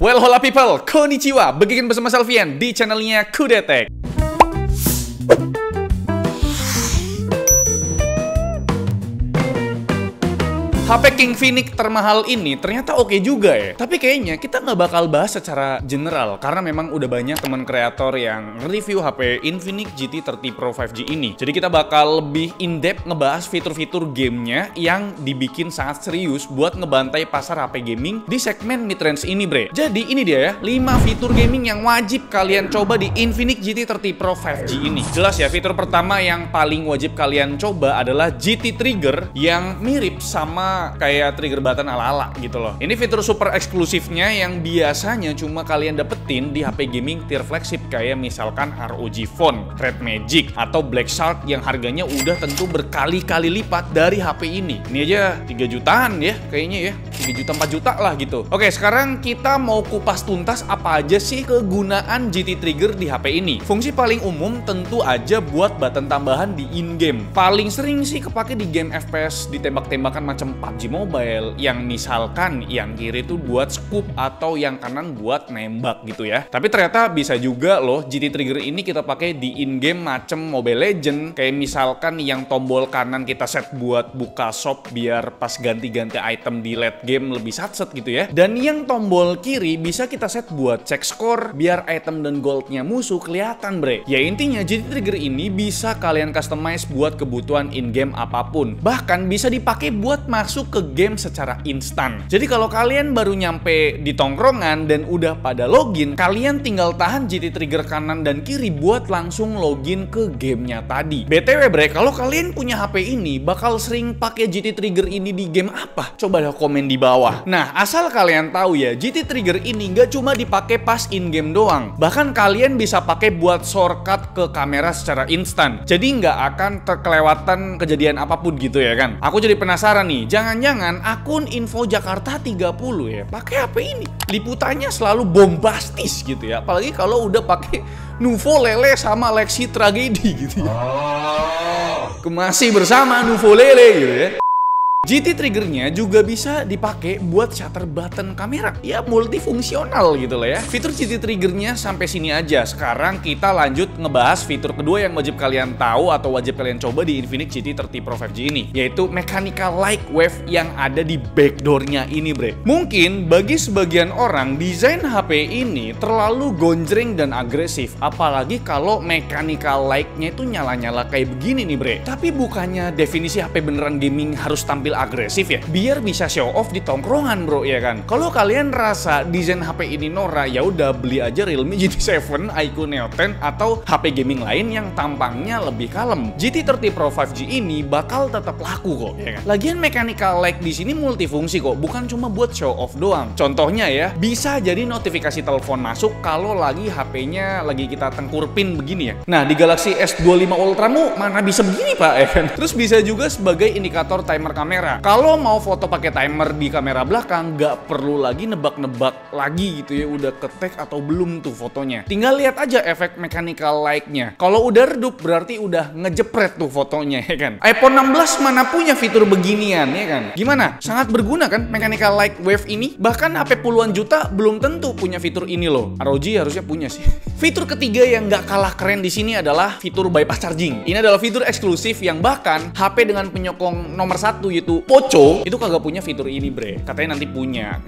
Well, hola people, konnichiwa. Begin bersama Selvian di channelnya Kudetek. HP King Phoenix termahal ini ternyata oke juga ya. Tapi kayaknya kita nggak bakal bahas secara general karena memang udah banyak teman kreator yang review HP Infinix GT 30 Pro 5G ini. Jadi kita bakal lebih in-depth ngebahas fitur-fitur gamenya yang dibikin sangat serius buat ngebantai pasar HP gaming di segmen mid-range ini, bre. Jadi ini dia ya, 5 fitur gaming yang wajib kalian coba di Infinix GT 30 Pro 5G ini. Jelas ya, fitur pertama yang paling wajib kalian coba adalah GT Trigger yang mirip sama kayak trigger button ala-ala gitu loh. Ini fitur super eksklusifnya yang biasanya cuma kalian dapetin di HP gaming tier flagship kayak misalkan ROG Phone, Red Magic, atau Black Shark yang harganya udah tentu berkali-kali lipat dari HP ini. Ini aja 3 jutaan ya kayaknya ya. 3 juta 4 juta lah gitu. Oke, sekarang kita mau kupas tuntas apa aja sih kegunaan GT Trigger di HP ini. Fungsi paling umum tentu aja buat button tambahan di in-game. Paling sering sih kepake di game FPS ditembak-tembakan macam PUBG Mobile, yang misalkan yang kiri tuh buat scoop atau yang kanan buat nembak gitu ya. Tapi ternyata bisa juga loh GT Trigger ini kita pakai di in-game macem Mobile Legend, kayak misalkan yang tombol kanan kita set buat buka shop biar pas ganti-ganti item di late game lebih satset gitu ya. Dan yang tombol kiri bisa kita set buat cek skor biar item dan goldnya musuh kelihatan, bre. Ya intinya GT Trigger ini bisa kalian customize buat kebutuhan in-game apapun. Bahkan bisa dipakai buat masuk ke game secara instan. Jadi kalau kalian baru nyampe di tongkrongan dan udah pada login, kalian tinggal tahan GT Trigger kanan dan kiri buat langsung login ke gamenya tadi. BTW bre, kalau kalian punya HP ini bakal sering pakai GT Trigger ini di game apa? Coba deh komen di bawah. Nah, asal kalian tahu ya, GT Trigger ini nggak cuma dipakai pas in-game doang. Bahkan kalian bisa pakai buat shortcut ke kamera secara instan. Jadi nggak akan terkelewatan kejadian apapun gitu ya kan. Aku jadi penasaran nih, jangan-jangan akun Info Jakarta 30 ya pakai HP ini. Liputannya selalu bombastis gitu ya. Apalagi kalau udah pakai Nuvo Lele sama Lexi Tragedi gitu ya. Masih bersama Nuvo Lele gitu ya. GT Triggernya juga bisa dipakai buat shutter button kamera. Ya multifungsional gitu loh ya. Fitur GT Triggernya sampai sini aja. Sekarang kita lanjut ngebahas fitur kedua yang wajib kalian tahu atau wajib kalian coba di Infinix GT 30 Pro 5G ini, yaitu mechanical light wave yang ada di backdoornya ini, bre. Mungkin bagi sebagian orang desain HP ini terlalu gonjreng dan agresif, apalagi kalau mechanical light-nya itu nyala-nyala kayak begini nih, bre. Tapi bukannya definisi HP beneran gaming harus tampil agresif ya, biar bisa show off di tongkrongan, bro, ya kan. Kalau kalian rasa desain HP ini norak, ya udah beli aja Realme GT7, iQOO Neo 10 atau HP gaming lain yang tampangnya lebih kalem. GT 30 Pro 5G ini bakal tetap laku kok, ya kan. Lagian mechanical light di sini multifungsi kok, bukan cuma buat show off doang. Contohnya ya, bisa jadi notifikasi telepon masuk kalau lagi HP-nya lagi kita tengkurpin begini ya. Nah, di Galaxy S25 Ultra mu mana bisa begini, Pak, ya kan. Terus bisa juga sebagai indikator timer kamera. Kalau mau foto pakai timer di kamera belakang, nggak perlu lagi nebak-nebak lagi gitu ya, udah ketek atau belum tuh fotonya. Tinggal lihat aja efek mechanical light-nya. Kalau udah redup berarti udah ngejepret tuh fotonya, ya kan. iPhone 16 mana punya fitur beginian, ya kan. Gimana? Sangat berguna kan mechanical light wave ini? Bahkan HP puluhan juta belum tentu punya fitur ini loh. ROG harusnya punya sih. Fitur ketiga yang nggak kalah keren di sini adalah fitur bypass charging. Ini adalah fitur eksklusif yang bahkan HP dengan penyokong nomor 1 yaitu Poco itu kagak punya fitur ini, bre. Katanya nanti punya.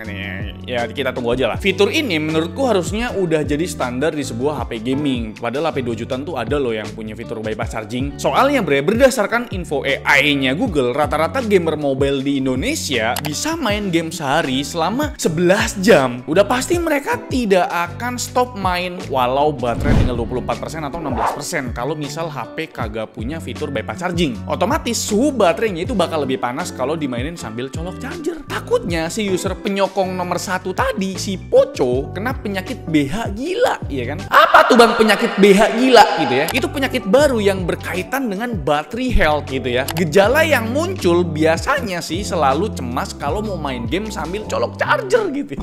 Ya kita tunggu aja lah. Fitur ini menurutku harusnya udah jadi standar di sebuah HP gaming. Padahal HP 2 jutaan tuh ada loh yang punya fitur bypass charging. Soalnya, bre, berdasarkan info AI-nya Google, rata-rata gamer mobile di Indonesia bisa main game sehari selama 11 jam. Udah pasti mereka tidak akan stop main walau baterai tinggal 24% atau 16% kalau misal HP kagak punya fitur bypass charging. Otomatis suhu baterainya itu bakal lebih panas kalau dimainin sambil colok charger. Takutnya si user penyokong nomor 1 tadi, si Poco, kena penyakit BH gila, ya kan? Apa tuh bang penyakit BH gila gitu ya? Itu penyakit baru yang berkaitan dengan battery health gitu ya. Gejala yang muncul biasanya sih selalu cemas kalau mau main game sambil colok charger gitu.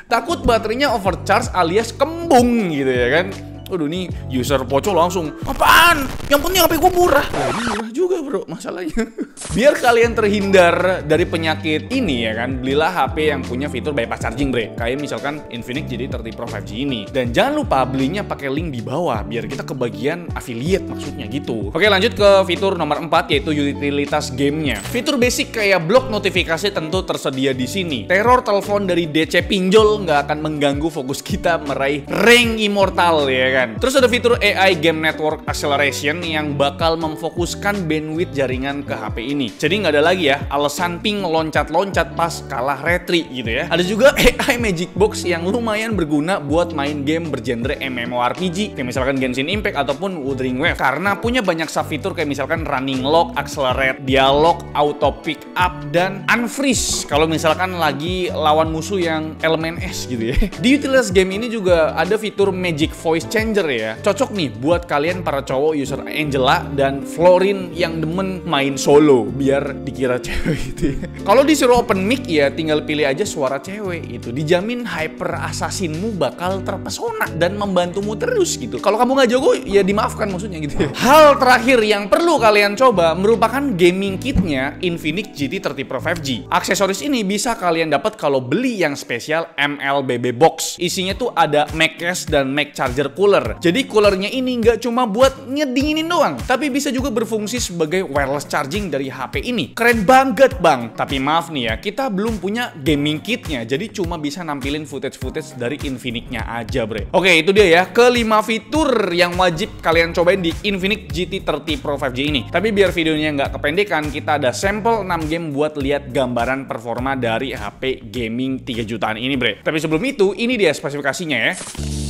Takut baterainya overcharge alias kembung gitu ya kan. Waduh, nih user Poco langsung, apaan? Yang penting HP gue murah. Nah, ini murah juga bro, masalahnya. Biar kalian terhindar dari penyakit ini ya kan, belilah HP yang punya fitur bypass charging bre. Kayak misalkan Infinix GT30 Pro 5G ini. Dan jangan lupa belinya pakai link di bawah biar kita kebagian affiliate maksudnya gitu. Oke, lanjut ke fitur nomor 4 yaitu utilitas gamenya. Fitur basic kayak blok notifikasi tentu tersedia di sini. Teror telepon dari DC pinjol nggak akan mengganggu fokus kita meraih rank immortal ya kan. Terus ada fitur AI Game Network Acceleration yang bakal memfokuskan bandwidth jaringan ke HP ini. Jadi nggak ada lagi ya alasan ping loncat-loncat pas kalah retri gitu ya. Ada juga AI Magic Box yang lumayan berguna buat main game bergenre MMORPG kayak misalkan Genshin Impact ataupun Wuthering Waves karena punya banyak sub fitur kayak misalkan running lock, accelerate, dialog, auto pick up, dan unfreeze kalau misalkan lagi lawan musuh yang elemen es gitu ya. Di utilitas game ini juga ada fitur Magic Voice Changer ya. Cocok nih buat kalian para cowok user Angela dan Florin yang demen main solo biar dikira cewek gitu ya. Kalau disuruh open mic ya tinggal pilih aja suara cewek itu. Dijamin hyper assassinmu bakal terpesona dan membantumu terus gitu. Kalau kamu nggak jago ya dimaafkan maksudnya gitu ya. Hal terakhir yang perlu kalian coba merupakan gaming kitnya Infinix GT30 Pro 5G. Aksesoris ini bisa kalian dapat kalau beli yang spesial MLBB Box. Isinya tuh ada Mac case dan Mac charger cooler. Jadi coolernya ini nggak cuma buat ngedinginin doang, tapi bisa juga berfungsi sebagai wireless charging dari HP ini. Keren banget bang. Tapi maaf nih ya, kita belum punya gaming kitnya, jadi cuma bisa nampilin footage-footage dari Infinix-nya aja bre. Oke, itu dia ya, kelima fitur yang wajib kalian cobain di Infinix GT30 Pro 5G ini. Tapi biar videonya nggak kependekan, kita ada sampel 6 game buat lihat gambaran performa dari HP gaming 3 jutaan ini bre. Tapi sebelum itu, ini dia spesifikasinya ya.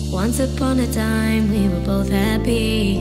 Once upon a time we were both happy.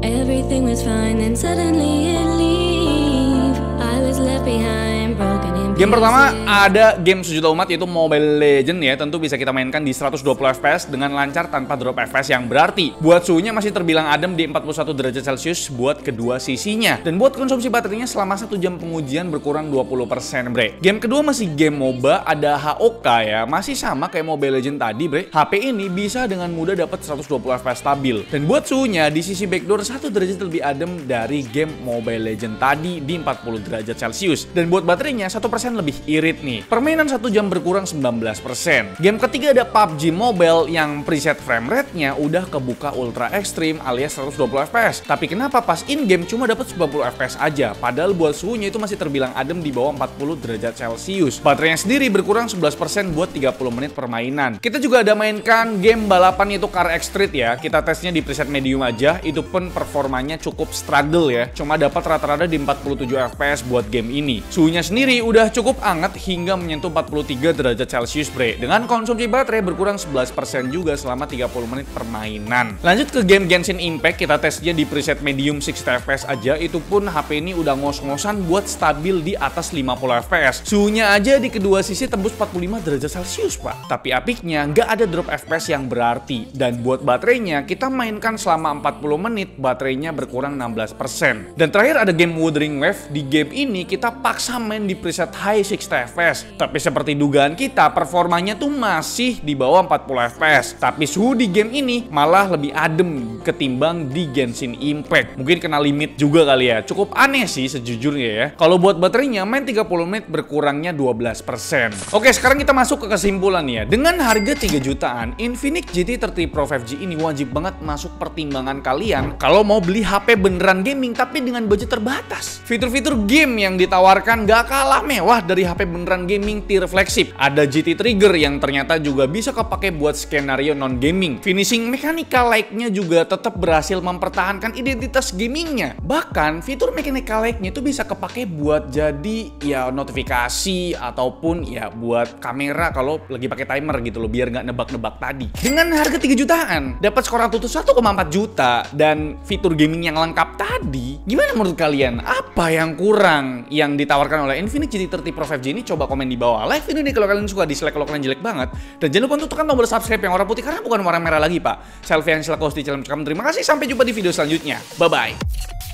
Everything was fine and suddenly it leave. I was left behind, broken in Game pertama ada game sejuta umat yaitu Mobile Legends ya. Tentu bisa kita mainkan di 120 fps dengan lancar tanpa drop fps yang berarti. Buat suhunya masih terbilang adem di 41 derajat Celcius buat kedua sisinya. Dan buat konsumsi baterainya selama 1 jam pengujian berkurang 20% bre. Game kedua masih game MOBA, ada HOK ya. Masih sama kayak Mobile Legends tadi bre. HP ini bisa dengan mudah dapat 120 fps stabil. Dan buat suhunya di sisi backdoor 1 derajat lebih adem dari game Mobile Legends tadi di 40 derajat Celcius. Dan buat baterainya 1% lebih irit nih. Permainan 1 jam berkurang 19%. Game ketiga ada PUBG Mobile yang preset frame rate-nya udah kebuka ultra ekstrim alias 120 fps. Tapi kenapa pas in game cuma dapat 90 fps aja? Padahal buat suhunya itu masih terbilang adem di bawah 40 derajat Celcius. Baterainya sendiri berkurang 11% buat 30 menit permainan. Kita juga ada mainkan game balapan itu Car X Street ya. Kita tesnya di preset medium aja. Itu pun performanya cukup struggle ya. Cuma dapat rata-rata di 47 fps buat game ini. Suhunya sendiri udah cukup hangat hingga menyentuh 43 derajat Celcius bre. Dengan konsumsi baterai berkurang 11% juga selama 30 menit permainan. Lanjut ke game Genshin Impact, kita tesnya di preset medium 60 fps aja. Itu pun HP ini udah ngos-ngosan buat stabil di atas 50 fps. Suhunya aja di kedua sisi tembus 45 derajat Celcius pak. Tapi apiknya nggak ada drop fps yang berarti. Dan buat baterainya kita mainkan selama 40 menit baterainya berkurang 16%. Dan terakhir ada game Wuthering Waves. Di game ini kita paksa main di preset high 60 fps. Tapi seperti dugaan kita, performanya tuh masih di bawah 40 fps. Tapi suhu di game ini malah lebih adem ketimbang di Genshin Impact. Mungkin kena limit juga kali ya. Cukup aneh sih sejujurnya ya. Kalau buat baterainya main 30 menit berkurangnya 12%. Oke, sekarang kita masuk ke kesimpulan ya. Dengan harga 3 jutaan, Infinix GT30 Pro 5G ini wajib banget masuk pertimbangan kalian kalau mau beli HP beneran gaming tapi dengan budget terbatas. Fitur-fitur game yang ditawarkan gak kalah mewah dari HP beneran gaming tier flagship. Ada GT Trigger yang ternyata juga bisa kepake buat skenario non-gaming. Finishing mechanical like-nya juga tetap berhasil mempertahankan identitas gamingnya. Bahkan fitur mechanical like-nya itu bisa kepake buat jadi ya notifikasi ataupun ya buat kamera kalau lagi pakai timer gitu loh biar nggak nebak-nebak tadi. Dengan harga 3 jutaan dapat skor Antutu 1,4 juta dan fitur gaming yang lengkap tadi, gimana menurut kalian? Apa yang kurang yang ditawarkan oleh Infinix GT30 Pro 5G ini? Coba komen di bawah. Like video ini kalau kalian suka, dislike kalau kalian jelek banget. Dan jangan lupa untuk tekan tombol subscribe yang warna putih karena bukan warna merah lagi pak. Selfie yang silahkan host di channel. Terima kasih, sampai jumpa di video selanjutnya. Bye bye.